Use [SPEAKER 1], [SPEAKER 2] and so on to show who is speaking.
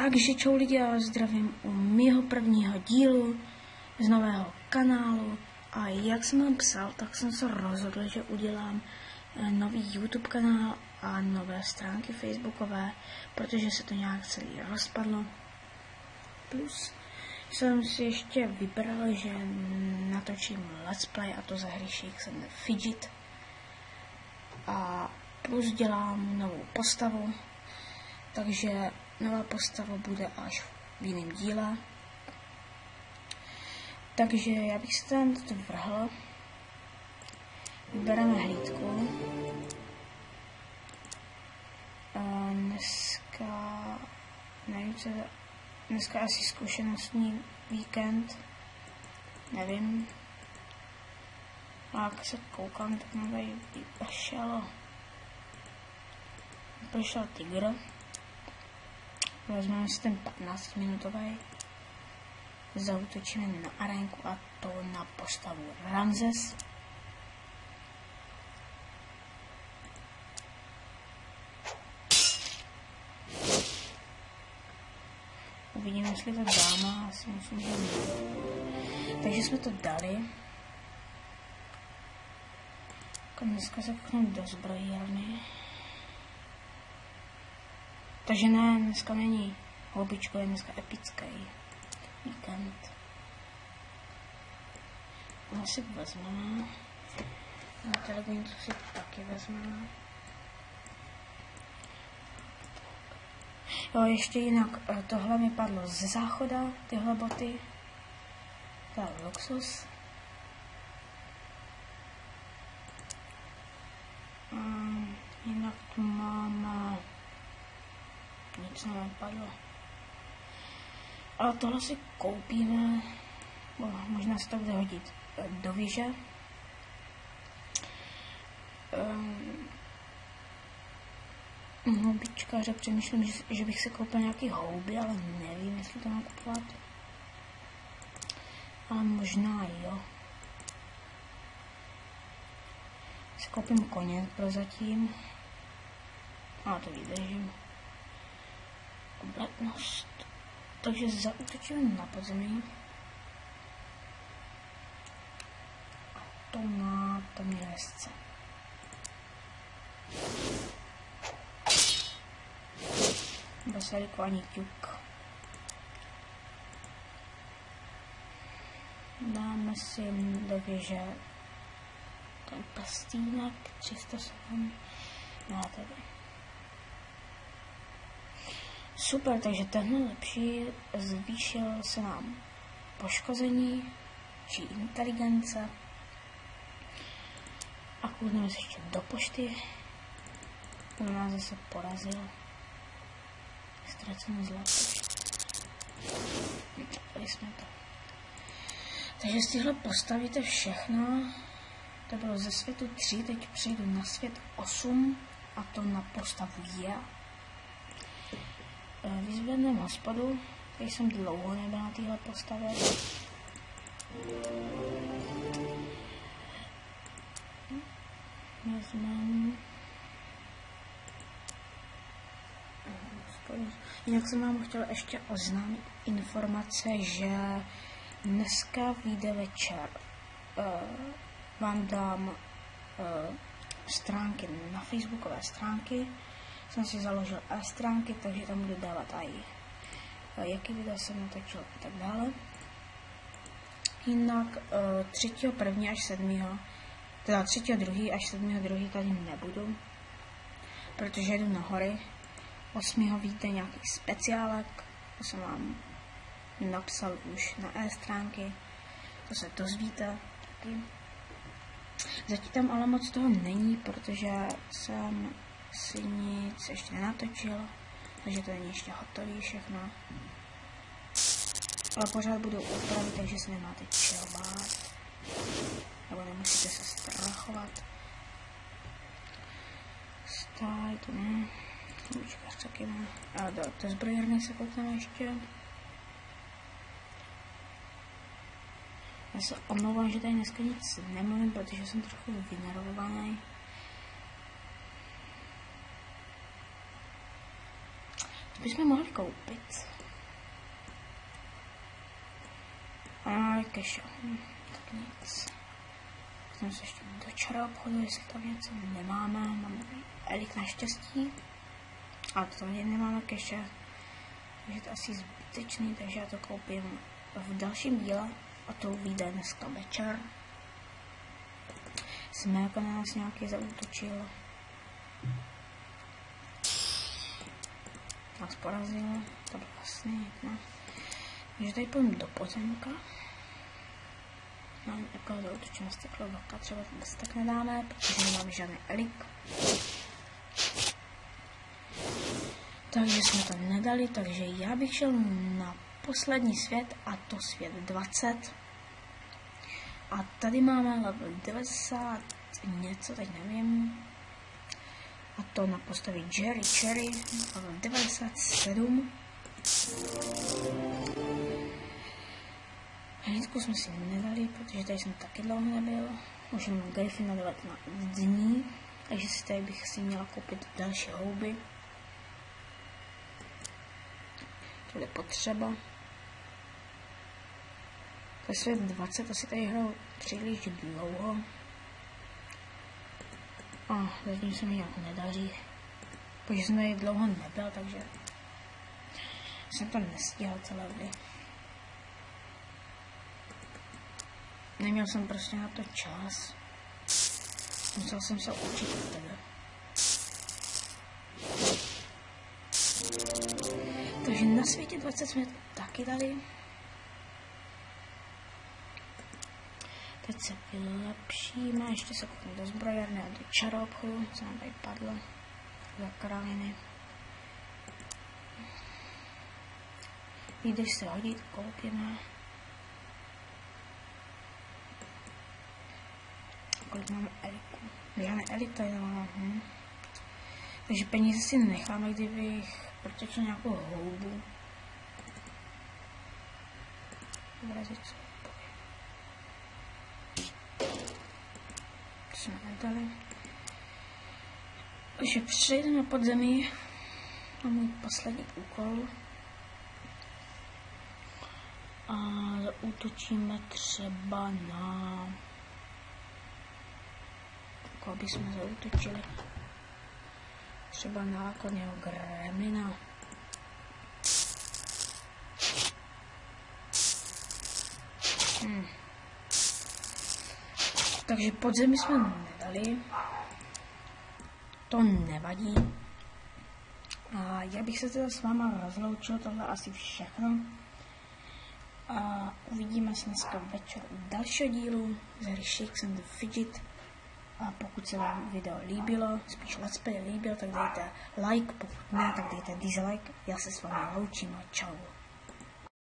[SPEAKER 1] Takže čau lidi, já zdravím u mého prvního dílu z nového kanálu a jak jsem vám psal, tak jsem se rozhodl, že udělám nový YouTube kanál a nové stránky facebookové, protože se to nějak celý rozpadlo. Plus jsem si ještě vybral, že natočím let's play a to za hry Shakes and Fidget a plus dělám novou postavu, takže nová postava bude až v jiném díle. Takže já bych se tam toto vrhl. Vybereme hlídku. Nevím, co je, dneska asi zkušenostní víkend. Nevím. A jak se koukám, tak nám tady vypršel tygr. Vezmeme si ten 15-minutový, zaútočíme na arénku a to na postavu Ramses. Uvidíme, jestli to dáme, asi myslím, že ne. Takže jsme to dali. Dneska se koukneme do zbrojírny. Takže ne, dneska není houbičko, je dneska epický víkend. No si vezmeme. Na televizor si taky vezmeme. Jo, ještě jinak, tohle mi padlo ze záchoda, tyhle boty. To je luxus. Jinak tu máme... Nic nepadlo. Ale tohle si koupíme, možná se to bude hodit do věže. Houbičkáře přemýšlím, že bych si koupil nějaký houby, ale nevím, jestli to mám kupovat. Ale možná jo. Si koupím koně prozatím. A to vydržím. Obratnost. Takže zaútočíme na podzemí. A to na tomhle hezce. Bez velikání ťuk. Dáme si do věže ten prstínek 307. No tady. Super, takže tenhle lepší, zvýšil se nám poškození či inteligence. A kůdneme se ještě do pošty. On nás zase porazil. Ztracené zlato. Tady jsme to. Takže z těchto postavíte všechno. To bylo ze světu 3, teď přejdu na svět 8 a to na postavu je. Vyzvedneme hospodu, který jsem dlouho nebyl na téhle postavě. Vezmeme. Jinak jsem vám chtěl ještě oznámit informace, že dneska vyjde večer. Vám dám stránky na facebookové stránky. Jsem si založil stránky, takže tam budu dávat i jaký video jsem natočil a tak dále. Jinak 3.1. až 7. teda 3.2. až 7.2. tady nebudu, protože jdu na hory. 8. víte nějaký speciálek, to jsem vám napsal už na stránky, to se dozvíte taky. Zatím tam ale moc toho není, protože jsem si nic ještě nenatočil, takže to není ještě hotový všechno. Ale pořád budou úpravy, takže se nemáte čeho bát. Nebo nemusíte se strachovat. Stáj, to ne. Houbičkář taky ne. A do zbrojírny se koukneme ještě. Já se omlouvám, že tady dneska nic nemluvím, protože jsem trochu vynervovaný. To bychom mohli koupit. A keša. Tak nic. Jsem se ještě do čara obchodu, jestli tam něco nemáme. Máme elik naštěstí. Ale to tady nemáme keše. Takže to je asi zbytečný, takže já to koupím v dalším díle. A to vyjde dneska večer. Smélka na nás nějaký zaútočil. Nás porazil. To bylo vlastně jedno. Takže tady půjdeme do pozemka. Mám jako zaútočí na steklo vlka, třeba vůbec tak nedáme, protože nemáme žádný elik. Takže jsme to nedali, takže já bych šel na poslední svět, a to svět 20. A tady máme level 90 něco, teď nevím. A to na postavě Jerry Cherry, level 97. Hnedku jsme si nedali, protože tady jsem taky dlouho nebyl. Už mám Griffin na 19 dní, takže si tady bych si měla koupit další houby. To je potřeba. To je svět 20, asi tady hrál příliš dlouho. A zatím se mi nějak nedaří. Protože jsem tady dlouho nebyl, takže jsem to nestíhal celé levely. Neměl jsem prostě na to čas. Musel jsem se učit od tebe. Takže na světě 20 jsme taky dali. Teď se vylepšíme, ještě se koupím do zbrojarny a do čaroobchodu, co nám tady padlo za kraviny. Když se hodí, koupíme. Kolik máme eliku? Žádné elik tady nemáme. Takže peníze si necháme, kdybych protočil nějakou houbu. Vrazit se. To jsme nedali. Takže přejdeme pod zemi na můj poslední úkol. A zaútočíme třeba na... Koho bychom zaútočili? Třeba na nákladného gremlina. Takže pod zemi jsme nedali. To nevadí. A já bych se teda s váma rozloučil, tohle asi všechno. A uvidíme se dneska večer u dalšího dílu z hry Shakes and the Fidget. A pokud se vám video líbilo, spíš let's play líbil, tak dejte like, pokud ne, tak dejte dislike. Já se s vámi loučím a čau.